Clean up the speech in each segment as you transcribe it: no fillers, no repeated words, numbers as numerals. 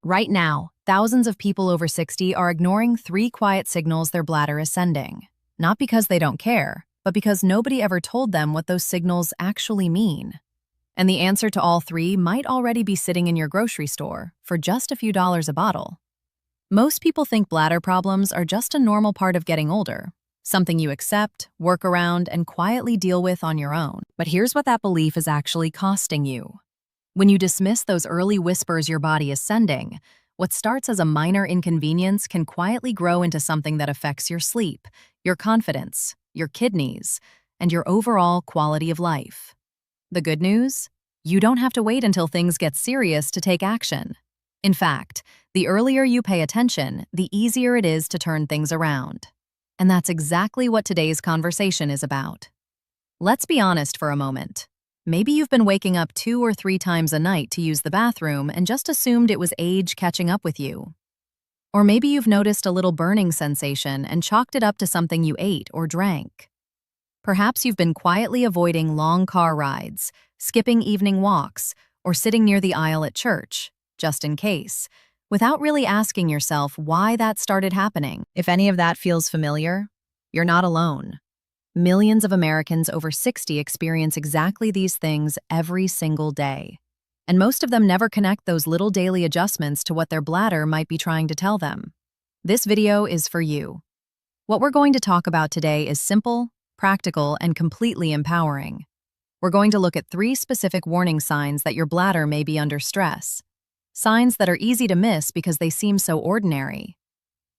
Right now, thousands of people over 60 are ignoring three quiet signals their bladder is sending. Not because they don't care, but because nobody ever told them what those signals actually mean. And the answer to all three might already be sitting in your grocery store for just a few dollars a bottle. Most people think bladder problems are just a normal part of getting older, something you accept, work around, and quietly deal with on your own. But here's what that belief is actually costing you. When you dismiss those early whispers your body is sending, what starts as a minor inconvenience can quietly grow into something that affects your sleep, your confidence, your kidneys, and your overall quality of life. The good news? You don't have to wait until things get serious to take action. In fact, the earlier you pay attention, the easier it is to turn things around. And that's exactly what today's conversation is about. Let's be honest for a moment. Maybe you've been waking up 2 or 3 times a night to use the bathroom and just assumed it was age catching up with you. Or maybe you've noticed a little burning sensation and chalked it up to something you ate or drank. Perhaps you've been quietly avoiding long car rides, skipping evening walks, or sitting near the aisle at church, just in case, without really asking yourself why that started happening. If any of that feels familiar, you're not alone. Millions of Americans over 60 experience exactly these things every single day. And most of them never connect those little daily adjustments to what their bladder might be trying to tell them. This video is for you. What we're going to talk about today is simple, practical, and completely empowering. We're going to look at 3 specific warning signs that your bladder may be under stress. Signs that are easy to miss because they seem so ordinary.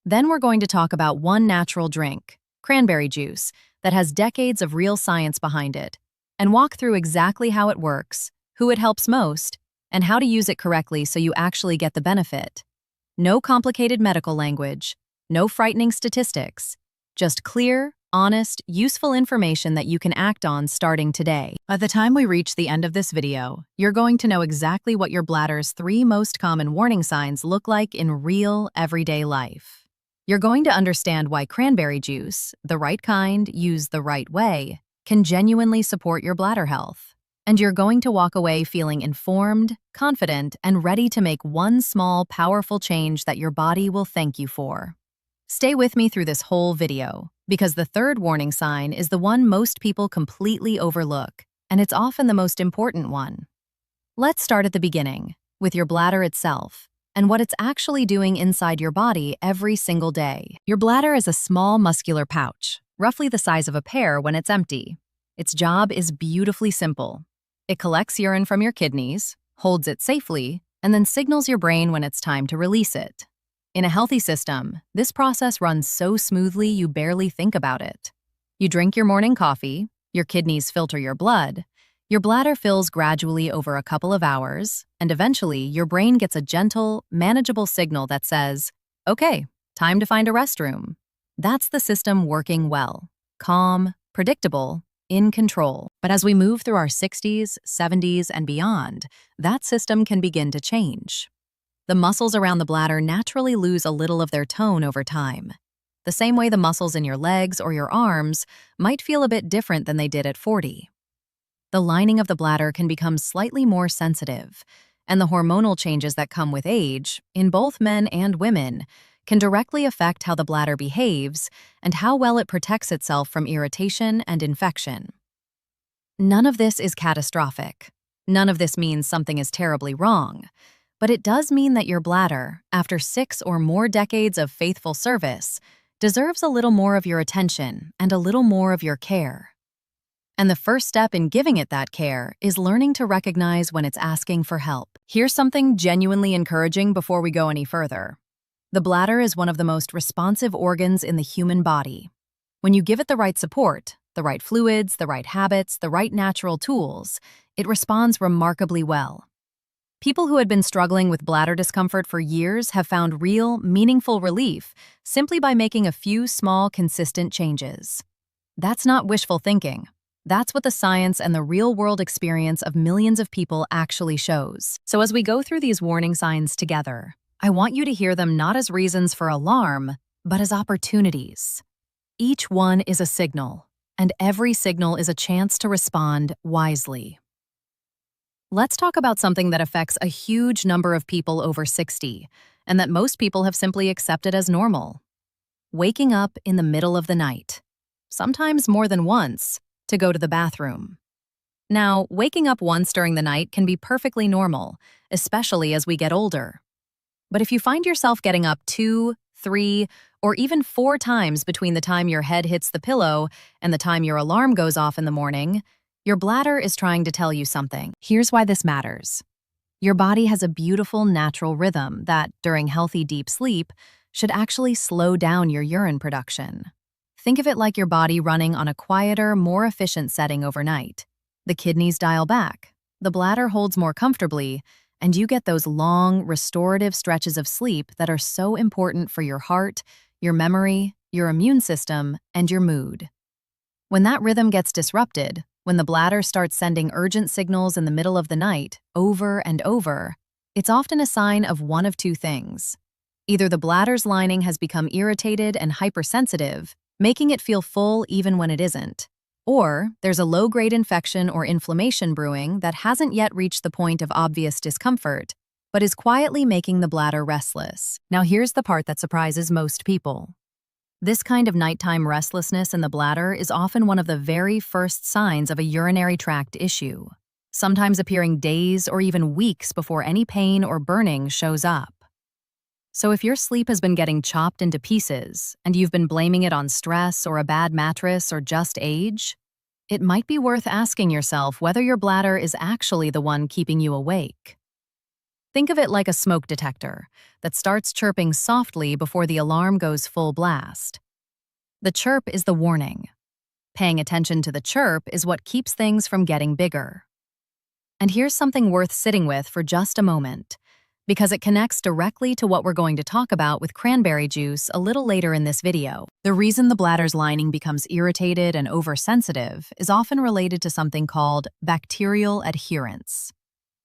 Then we're going to talk about one natural drink, cranberry juice, that has decades of real science behind it, and walk through exactly how it works, who it helps most, and how to use it correctly so you actually get the benefit. No complicated medical language, no frightening statistics, just clear, honest, useful information that you can act on starting today. By the time we reach the end of this video, you're going to know exactly what your bladder's 3 most common warning signs look like in real, everyday life. You're going to understand why cranberry juice, the right kind, used the right way, can genuinely support your bladder health. And you're going to walk away feeling informed, confident, and ready to make one small, powerful change that your body will thank you for. Stay with me through this whole video, because the third warning sign is the one most people completely overlook, and it's often the most important one. Let's start at the beginning, with your bladder itself, and what it's actually doing inside your body every single day. Your bladder is a small muscular pouch, roughly the size of a pear when it's empty. Its job is beautifully simple. It collects urine from your kidneys, holds it safely, and then signals your brain when it's time to release it. In a healthy system, this process runs so smoothly you barely think about it. You drink your morning coffee, your kidneys filter your blood, your bladder fills gradually over a couple of hours, and eventually your brain gets a gentle, manageable signal that says, "Okay, time to find a restroom." That's the system working well, calm, predictable, in control. But as we move through our 60s, 70s, and beyond, that system can begin to change. The muscles around the bladder naturally lose a little of their tone over time. The same way the muscles in your legs or your arms might feel a bit different than they did at 40. The lining of the bladder can become slightly more sensitive, and the hormonal changes that come with age, in both men and women, can directly affect how the bladder behaves and how well it protects itself from irritation and infection. None of this is catastrophic. None of this means something is terribly wrong. But it does mean that your bladder, after 6 or more decades of faithful service, deserves a little more of your attention and a little more of your care. And the first step in giving it that care is learning to recognize when it's asking for help. Here's something genuinely encouraging before we go any further. The bladder is one of the most responsive organs in the human body. When you give it the right support, the right fluids, the right habits, the right natural tools, it responds remarkably well. People who had been struggling with bladder discomfort for years have found real, meaningful relief simply by making a few small, consistent changes. That's not wishful thinking. That's what the science and the real-world experience of millions of people actually shows. So as we go through these warning signs together, I want you to hear them not as reasons for alarm, but as opportunities. Each one is a signal, and every signal is a chance to respond wisely. Let's talk about something that affects a huge number of people over 60, and that most people have simply accepted as normal. Waking up in the middle of the night, sometimes more than once, to go to the bathroom. Now, waking up once during the night can be perfectly normal, especially as we get older. But if you find yourself getting up 2, 3, or even 4 times between the time your head hits the pillow and the time your alarm goes off in the morning, your bladder is trying to tell you something. Here's why this matters. Your body has a beautiful natural rhythm that, during healthy deep sleep, should actually slow down your urine production. Think of it like your body running on a quieter, more efficient setting overnight. The kidneys dial back, the bladder holds more comfortably, and you get those long, restorative stretches of sleep that are so important for your heart, your memory, your immune system, and your mood. When that rhythm gets disrupted, when the bladder starts sending urgent signals in the middle of the night, over and over, it's often a sign of one of two things. Either the bladder's lining has become irritated and hypersensitive, making it feel full even when it isn't, or there's a low-grade infection or inflammation brewing that hasn't yet reached the point of obvious discomfort, but is quietly making the bladder restless. Now here's the part that surprises most people. This kind of nighttime restlessness in the bladder is often one of the very first signs of a urinary tract issue, sometimes appearing days or even weeks before any pain or burning shows up. So if your sleep has been getting chopped into pieces, and you've been blaming it on stress or a bad mattress or just age, it might be worth asking yourself whether your bladder is actually the one keeping you awake. Think of it like a smoke detector that starts chirping softly before the alarm goes full blast. The chirp is the warning. Paying attention to the chirp is what keeps things from getting bigger. And here's something worth sitting with for just a moment, because it connects directly to what we're going to talk about with cranberry juice a little later in this video. The reason the bladder's lining becomes irritated and oversensitive is often related to something called bacterial adherence.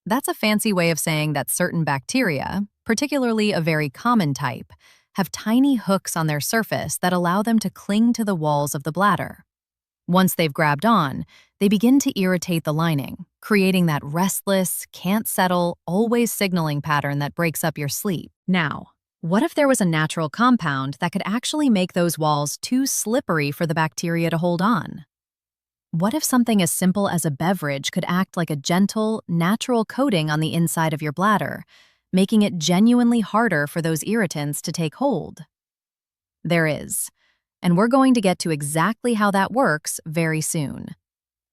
That's a fancy way of saying that certain bacteria, particularly a very common type, have tiny hooks on their surface that allow them to cling to the walls of the bladder. Once they've grabbed on, they begin to irritate the lining, creating that restless, can't settle, always signaling pattern that breaks up your sleep. Now, what if there was a natural compound that could actually make those walls too slippery for the bacteria to hold on? What if something as simple as a beverage could act like a gentle, natural coating on the inside of your bladder, making it genuinely harder for those irritants to take hold? There is, and we're going to get to exactly how that works very soon.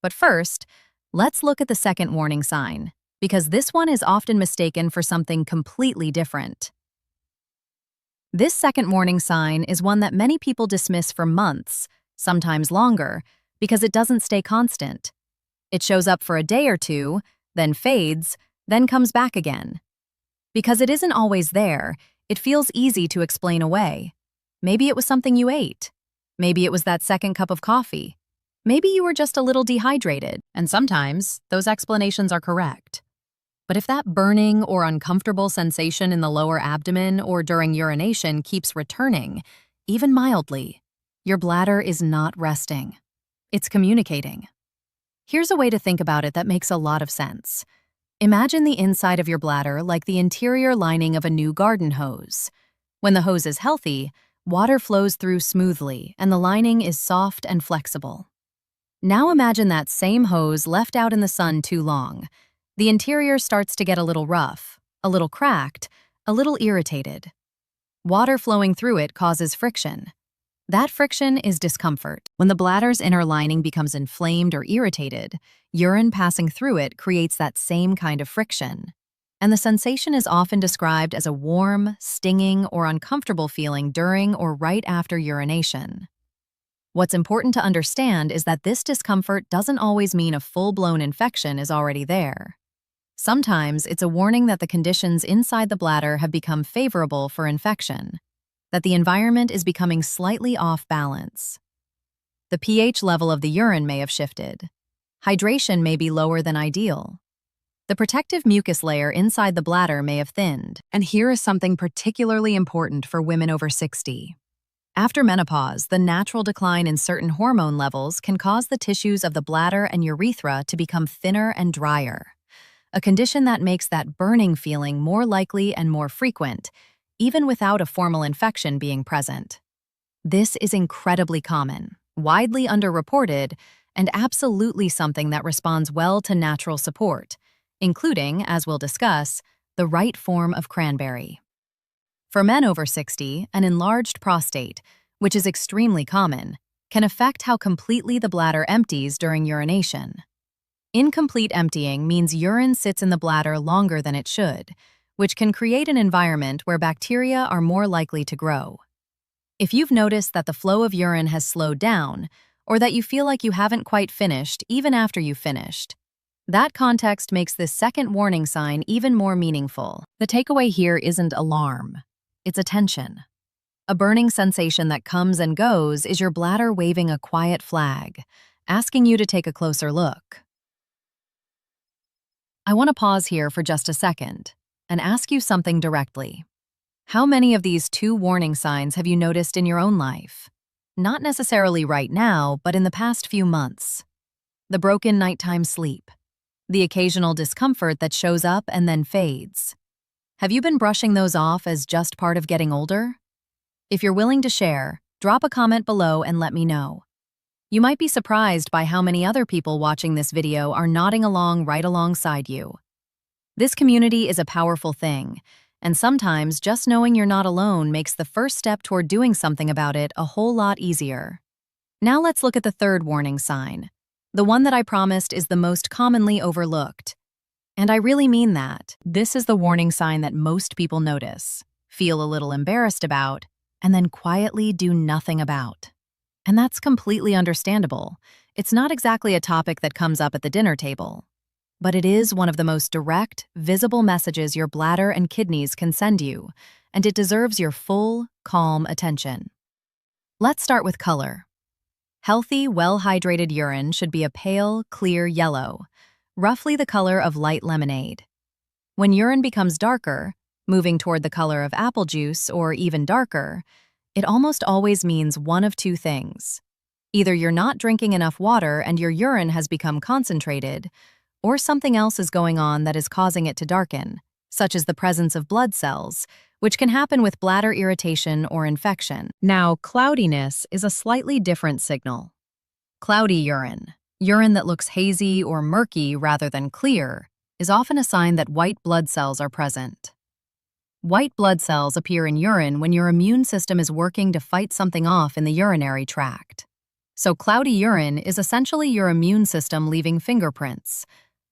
But first, let's look at the second warning sign, because this one is often mistaken for something completely different. This second warning sign is one that many people dismiss for months, sometimes longer, because it doesn't stay constant. It shows up for a day or two, then fades, then comes back again. Because it isn't always there, it feels easy to explain away. Maybe it was something you ate. Maybe it was that second cup of coffee. Maybe you were just a little dehydrated, and sometimes those explanations are correct. But if that burning or uncomfortable sensation in the lower abdomen or during urination keeps returning, even mildly, your bladder is not resting. It's communicating. Here's a way to think about it that makes a lot of sense. Imagine the inside of your bladder like the interior lining of a new garden hose. When the hose is healthy, water flows through smoothly and the lining is soft and flexible. Now imagine that same hose left out in the sun too long. The interior starts to get a little rough, a little cracked, a little irritated. Water flowing through it causes friction. That friction is discomfort. When the bladder's inner lining becomes inflamed or irritated, urine passing through it creates that same kind of friction. And the sensation is often described as a warm, stinging, or uncomfortable feeling during or right after urination. What's important to understand is that this discomfort doesn't always mean a full-blown infection is already there. Sometimes it's a warning that the conditions inside the bladder have become favorable for infection, that the environment is becoming slightly off balance. The pH level of the urine may have shifted. Hydration may be lower than ideal. The protective mucus layer inside the bladder may have thinned. And here is something particularly important for women over 60. After menopause, the natural decline in certain hormone levels can cause the tissues of the bladder and urethra to become thinner and drier. a condition that makes that burning feeling more likely and more frequent, even without a formal infection being present. This is incredibly common, widely underreported, and absolutely something that responds well to natural support, including, as we'll discuss, the right form of cranberry. For men over 60, an enlarged prostate, which is extremely common, can affect how completely the bladder empties during urination. Incomplete emptying means urine sits in the bladder longer than it should, which can create an environment where bacteria are more likely to grow. If you've noticed that the flow of urine has slowed down, or that you feel like you haven't quite finished even after you've finished, that context makes this second warning sign even more meaningful. The takeaway here isn't alarm, it's attention. A burning sensation that comes and goes is your bladder waving a quiet flag, asking you to take a closer look. I want to pause here for just a second and ask you something directly. How many of these 2 warning signs have you noticed in your own life? Not necessarily right now, but in the past few months. The broken nighttime sleep. The occasional discomfort that shows up and then fades. Have you been brushing those off as just part of getting older? If you're willing to share, drop a comment below and let me know. You might be surprised by how many other people watching this video are nodding along right alongside you. This community is a powerful thing, and sometimes just knowing you're not alone makes the first step toward doing something about it a whole lot easier. Now let's look at the third warning sign, the one that I promised is the most commonly overlooked. And I really mean that. This is the warning sign that most people notice, feel a little embarrassed about, and then quietly do nothing about. And that's completely understandable. It's not exactly a topic that comes up at the dinner table. But it is one of the most direct, visible messages your bladder and kidneys can send you, and it deserves your full, calm attention. Let's start with color. Healthy, well-hydrated urine should be a pale, clear yellow, roughly the color of light lemonade. When urine becomes darker, moving toward the color of apple juice or even darker, it almost always means one of 2 things. Either you're not drinking enough water and your urine has become concentrated, or something else is going on that is causing it to darken, such as the presence of blood cells, which can happen with bladder irritation or infection. Now, cloudiness is a slightly different signal. Cloudy urine that looks hazy or murky rather than clear, is often a sign that white blood cells are present. White blood cells appear in urine when your immune system is working to fight something off in the urinary tract. So cloudy urine is essentially your immune system leaving fingerprints,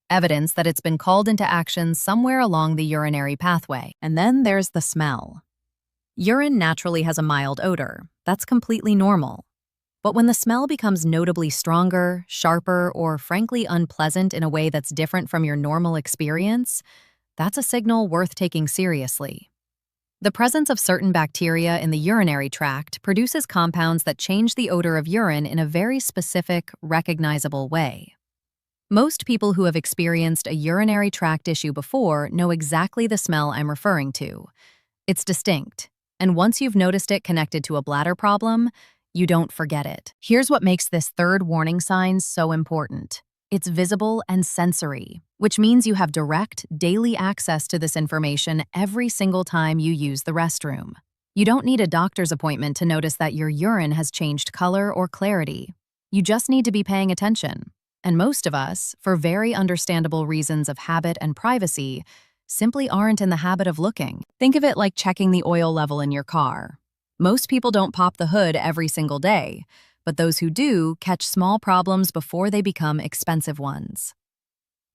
evidence that it's been called into action somewhere along the urinary pathway. And then there's the smell. Urine naturally has a mild odor. That's completely normal. But when the smell becomes notably stronger, sharper, or frankly unpleasant in a way that's different from your normal experience, that's a signal worth taking seriously. The presence of certain bacteria in the urinary tract produces compounds that change the odor of urine in a very specific, recognizable way. Most people who have experienced a urinary tract issue before know exactly the smell I'm referring to. It's distinct, and once you've noticed it connected to a bladder problem, you don't forget it. Here's what makes this third warning sign so important. It's visible and sensory, which means you have direct, daily access to this information every single time you use the restroom. You don't need a doctor's appointment to notice that your urine has changed color or clarity. You just need to be paying attention. And most of us, for very understandable reasons of habit and privacy, simply aren't in the habit of looking. Think of it like checking the oil level in your car. Most people don't pop the hood every single day, but those who do catch small problems before they become expensive ones.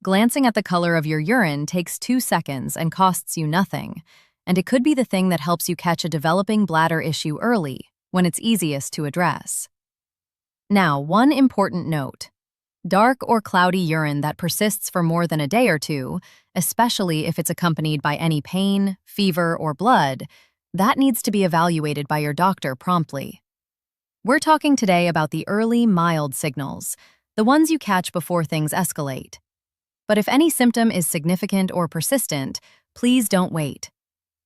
Glancing at the color of your urine takes 2 seconds and costs you nothing, and it could be the thing that helps you catch a developing bladder issue early, when it's easiest to address. Now, one important note. Dark or cloudy urine that persists for more than a day or 2, especially if it's accompanied by any pain, fever, or blood, that needs to be evaluated by your doctor promptly. We're talking today about the early, mild signals, the ones you catch before things escalate. But if any symptom is significant or persistent, please don't wait.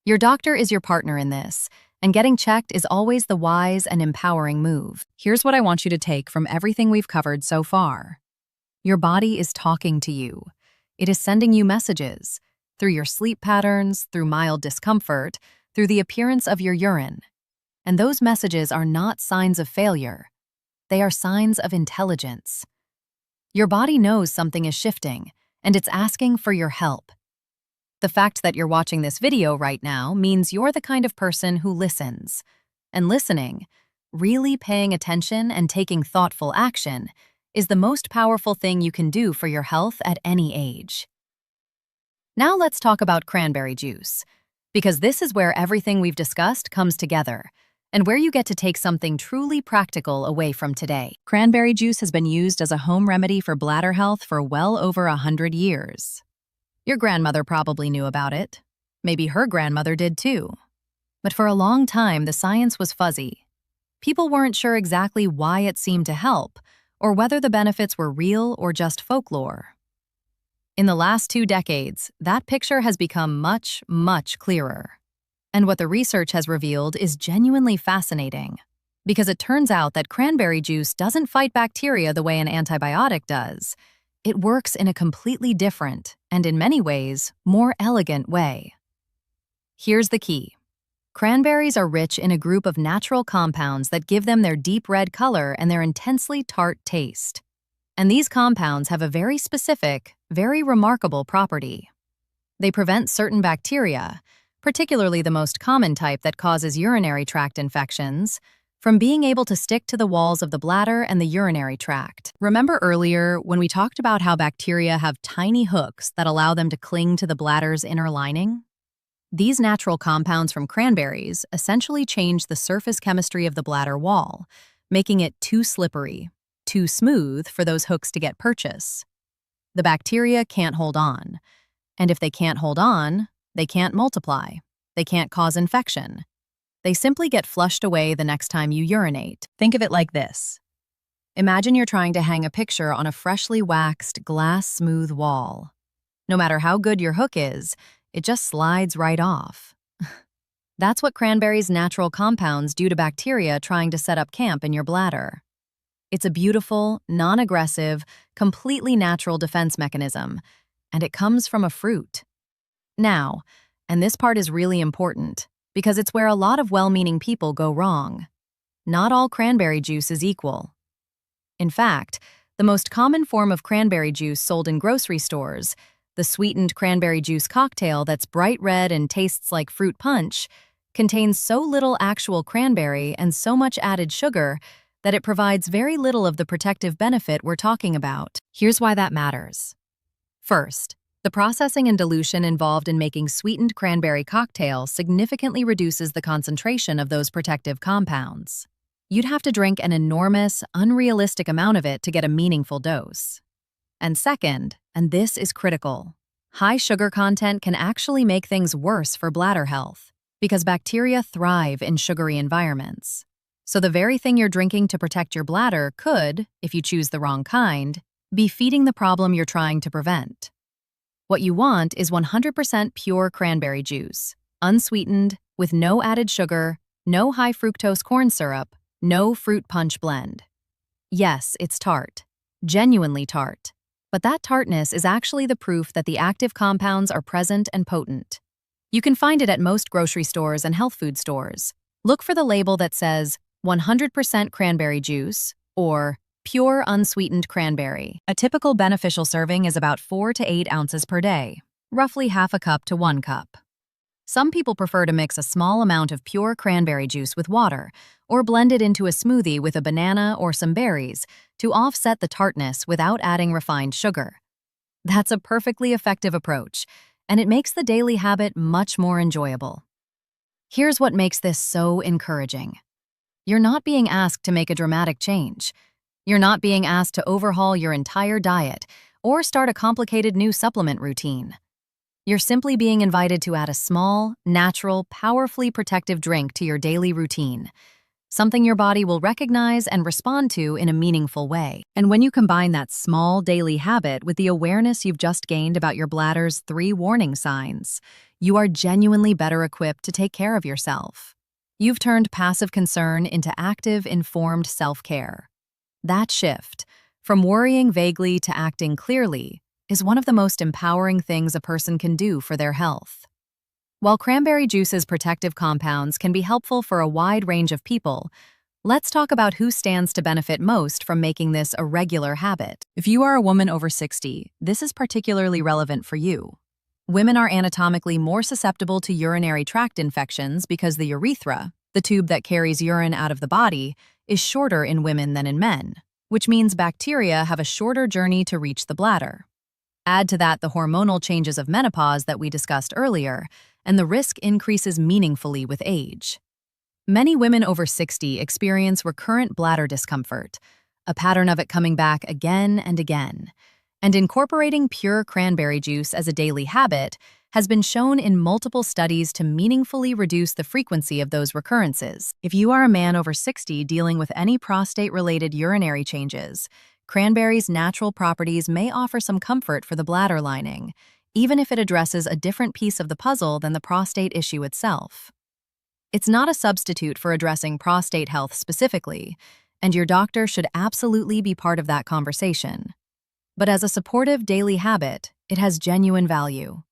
Your doctor is your partner in this, and getting checked is always the wise and empowering move. Here's what I want you to take from everything we've covered so far. Your body is talking to you. It is sending you messages through your sleep patterns, through mild discomfort, through the appearance of your urine. And those messages are not signs of failure. They are signs of intelligence. Your body knows something is shifting, and it's asking for your help. The fact that you're watching this video right now means you're the kind of person who listens. And listening, really paying attention and taking thoughtful action, is the most powerful thing you can do for your health at any age. Now let's talk about cranberry juice, because this is where everything we've discussed comes together, and where you get to take something truly practical away from today. Cranberry juice has been used as a home remedy for bladder health for well over 100 years. Your grandmother probably knew about it. Maybe her grandmother did too. But for a long time, the science was fuzzy. People weren't sure exactly why it seemed to help, or whether the benefits were real or just folklore. In the last 2 decades, that picture has become much, much clearer. And what the research has revealed is genuinely fascinating, because it turns out that cranberry juice doesn't fight bacteria the way an antibiotic does. It works in a completely different, and in many ways, more elegant way. Here's the key. Cranberries are rich in a group of natural compounds that give them their deep red color and their intensely tart taste. And these compounds have a very specific, very remarkable property. They prevent certain bacteria, particularly the most common type that causes urinary tract infections, from being able to stick to the walls of the bladder and the urinary tract. Remember earlier when we talked about how bacteria have tiny hooks that allow them to cling to the bladder's inner lining? These natural compounds from cranberries essentially change the surface chemistry of the bladder wall, making it too slippery, too smooth for those hooks to get purchase. The bacteria can't hold on, and if they can't hold on, they can't multiply, they can't cause infection. They simply get flushed away the next time you urinate. Think of it like this. Imagine you're trying to hang a picture on a freshly waxed, glass-smooth wall. No matter how good your hook is, it just slides right off. That's what cranberries' natural compounds do to bacteria trying to set up camp in your bladder. It's a beautiful, non-aggressive, completely natural defense mechanism, and it comes from a fruit. Now, and this part is really important, because it's where a lot of well-meaning people go wrong. Not all cranberry juice is equal. In fact, the most common form of cranberry juice sold in grocery stores, the sweetened cranberry juice cocktail that's bright red and tastes like fruit punch, contains so little actual cranberry and so much added sugar that it provides very little of the protective benefit we're talking about. Here's why that matters. First, the processing and dilution involved in making sweetened cranberry cocktail significantly reduces the concentration of those protective compounds. You'd have to drink an enormous, unrealistic amount of it to get a meaningful dose. And second, and this is critical, high sugar content can actually make things worse for bladder health, because bacteria thrive in sugary environments. So the very thing you're drinking to protect your bladder could, if you choose the wrong kind, be feeding the problem you're trying to prevent. What you want is 100% pure cranberry juice, unsweetened, with no added sugar, no high fructose corn syrup, no fruit punch blend. Yes, it's tart, genuinely tart, but that tartness is actually the proof that the active compounds are present and potent. You can find it at most grocery stores and health food stores. Look for the label that says 100% cranberry juice or pure unsweetened cranberry. A typical beneficial serving is about 4 to 8 ounces per day, roughly half a cup to 1 cup. Some people prefer to mix a small amount of pure cranberry juice with water or blend it into a smoothie with a banana or some berries to offset the tartness without adding refined sugar. That's a perfectly effective approach, and it makes the daily habit much more enjoyable. Here's what makes this so encouraging. You're not being asked to make a dramatic change. You're not being asked to overhaul your entire diet or start a complicated new supplement routine. You're simply being invited to add a small, natural, powerfully protective drink to your daily routine, something your body will recognize and respond to in a meaningful way. And when you combine that small daily habit with the awareness you've just gained about your bladder's 3 warning signs, you are genuinely better equipped to take care of yourself. You've turned passive concern into active, informed self-care. That shift, from worrying vaguely to acting clearly, is one of the most empowering things a person can do for their health. While cranberry juice's protective compounds can be helpful for a wide range of people, let's talk about who stands to benefit most from making this a regular habit. If you are a woman over 60, this is particularly relevant for you. Women are anatomically more susceptible to urinary tract infections because the urethra, the tube that carries urine out of the body, is shorter in women than in men, which means bacteria have a shorter journey to reach the bladder. Add to that the hormonal changes of menopause that we discussed earlier, and the risk increases meaningfully with age. Many women over 60 experience recurrent bladder discomfort, a pattern of it coming back again and again. And incorporating pure cranberry juice as a daily habit has been shown in multiple studies to meaningfully reduce the frequency of those recurrences. If you are a man over 60 dealing with any prostate-related urinary changes, cranberry's natural properties may offer some comfort for the bladder lining, even if it addresses a different piece of the puzzle than the prostate issue itself. It's not a substitute for addressing prostate health specifically, and your doctor should absolutely be part of that conversation. But as a supportive daily habit, it has genuine value.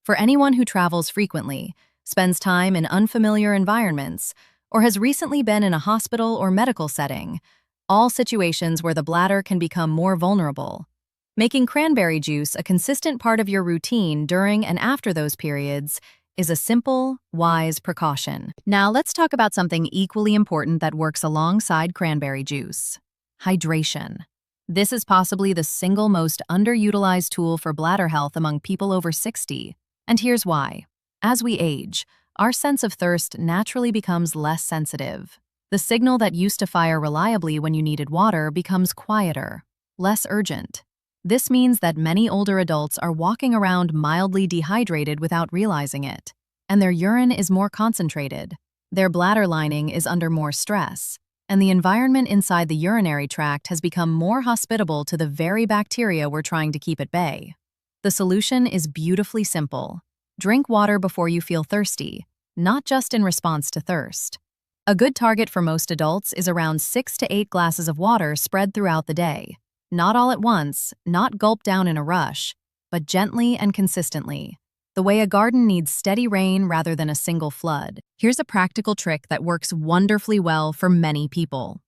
For anyone who travels frequently, spends time in unfamiliar environments, or has recently been in a hospital or medical setting, all situations where the bladder can become more vulnerable, making cranberry juice a consistent part of your routine during and after those periods is a simple, wise precaution. Now let's talk about something equally important that works alongside cranberry juice: hydration. This is possibly the single most underutilized tool for bladder health among people over 60, and here's why. As we age, our sense of thirst naturally becomes less sensitive. The signal that used to fire reliably when you needed water becomes quieter, less urgent. This means that many older adults are walking around mildly dehydrated without realizing it, and their urine is more concentrated. Their bladder lining is under more stress, and the environment inside the urinary tract has become more hospitable to the very bacteria we're trying to keep at bay. The solution is beautifully simple. Drink water before you feel thirsty, not just in response to thirst. A good target for most adults is around 6 to 8 glasses of water spread throughout the day. Not all at once, not gulped down in a rush, but gently and consistently, the way a garden needs steady rain rather than a single flood. Here's a practical trick that works wonderfully well for many people.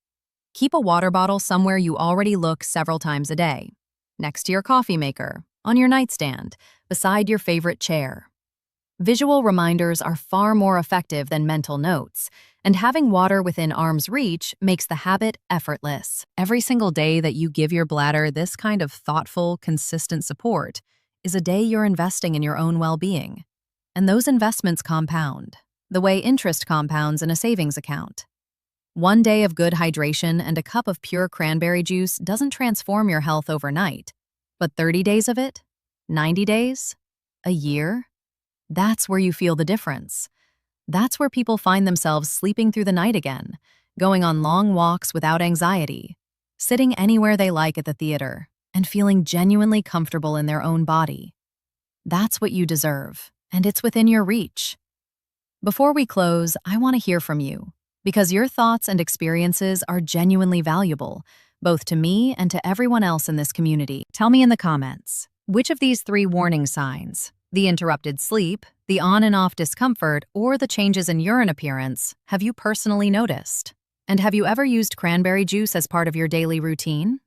Keep a water bottle somewhere you already look several times a day, next to your coffee maker, on your nightstand, beside your favorite chair. Visual reminders are far more effective than mental notes, and having water within arm's reach makes the habit effortless. Every single day that you give your bladder this kind of thoughtful, consistent support is a day you're investing in your own well-being. And those investments compound, the way interest compounds in a savings account. One day of good hydration and a cup of pure cranberry juice doesn't transform your health overnight, but 30 days of it? 90 days? A year? That's where you feel the difference. That's where people find themselves sleeping through the night again, going on long walks without anxiety, sitting anywhere they like at the theater, and feeling genuinely comfortable in their own body. That's what you deserve, and it's within your reach. Before we close, I want to hear from you, because your thoughts and experiences are genuinely valuable, both to me and to everyone else in this community. Tell me in the comments, which of these 3 warning signs, the interrupted sleep, the on and off discomfort, or the changes in urine appearance, have you personally noticed? And have you ever used cranberry juice as part of your daily routine?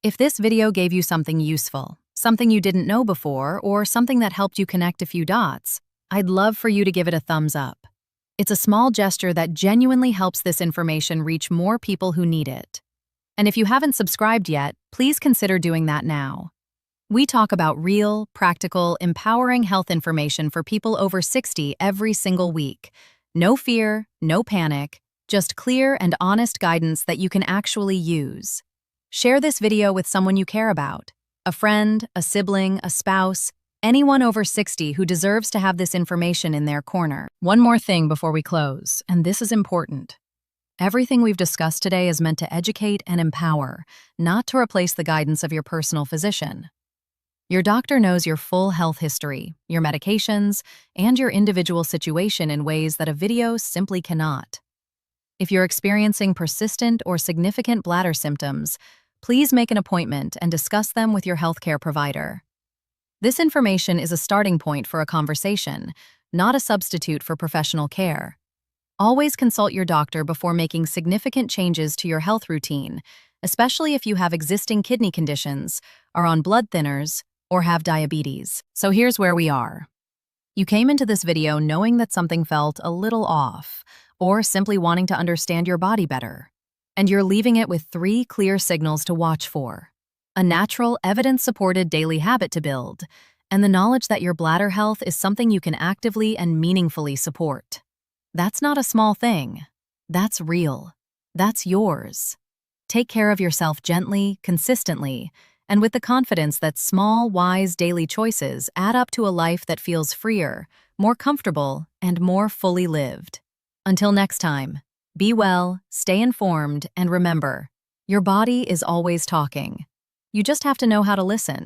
If this video gave you something useful, something you didn't know before, or something that helped you connect a few dots, I'd love for you to give it a thumbs up. It's a small gesture that genuinely helps this information reach more people who need it. And if you haven't subscribed yet, please consider doing that now. We talk about real, practical, empowering health information for people over 60 every single week. No fear, no panic, just clear and honest guidance that you can actually use. Share this video with someone you care about, a friend, a sibling, a spouse, anyone over 60 who deserves to have this information in their corner. One more thing before we close, and this is important. Everything we've discussed today is meant to educate and empower, not to replace the guidance of your personal physician. Your doctor knows your full health history, your medications, and your individual situation in ways that a video simply cannot. If you're experiencing persistent or significant bladder symptoms, please make an appointment and discuss them with your healthcare provider. This information is a starting point for a conversation, not a substitute for professional care. Always consult your doctor before making significant changes to your health routine, especially if you have existing kidney conditions, are on blood thinners, or have diabetes. So here's where we are. You came into this video knowing that something felt a little off, or simply wanting to understand your body better. And you're leaving it with 3 clear signals to watch for: a natural, evidence-supported daily habit to build, and the knowledge that your bladder health is something you can actively and meaningfully support. That's not a small thing. That's real. That's yours. Take care of yourself gently, consistently, and with the confidence that small, wise daily choices add up to a life that feels freer, more comfortable, and more fully lived. Until next time, be well, stay informed, and remember, your body is always talking. You just have to know how to listen.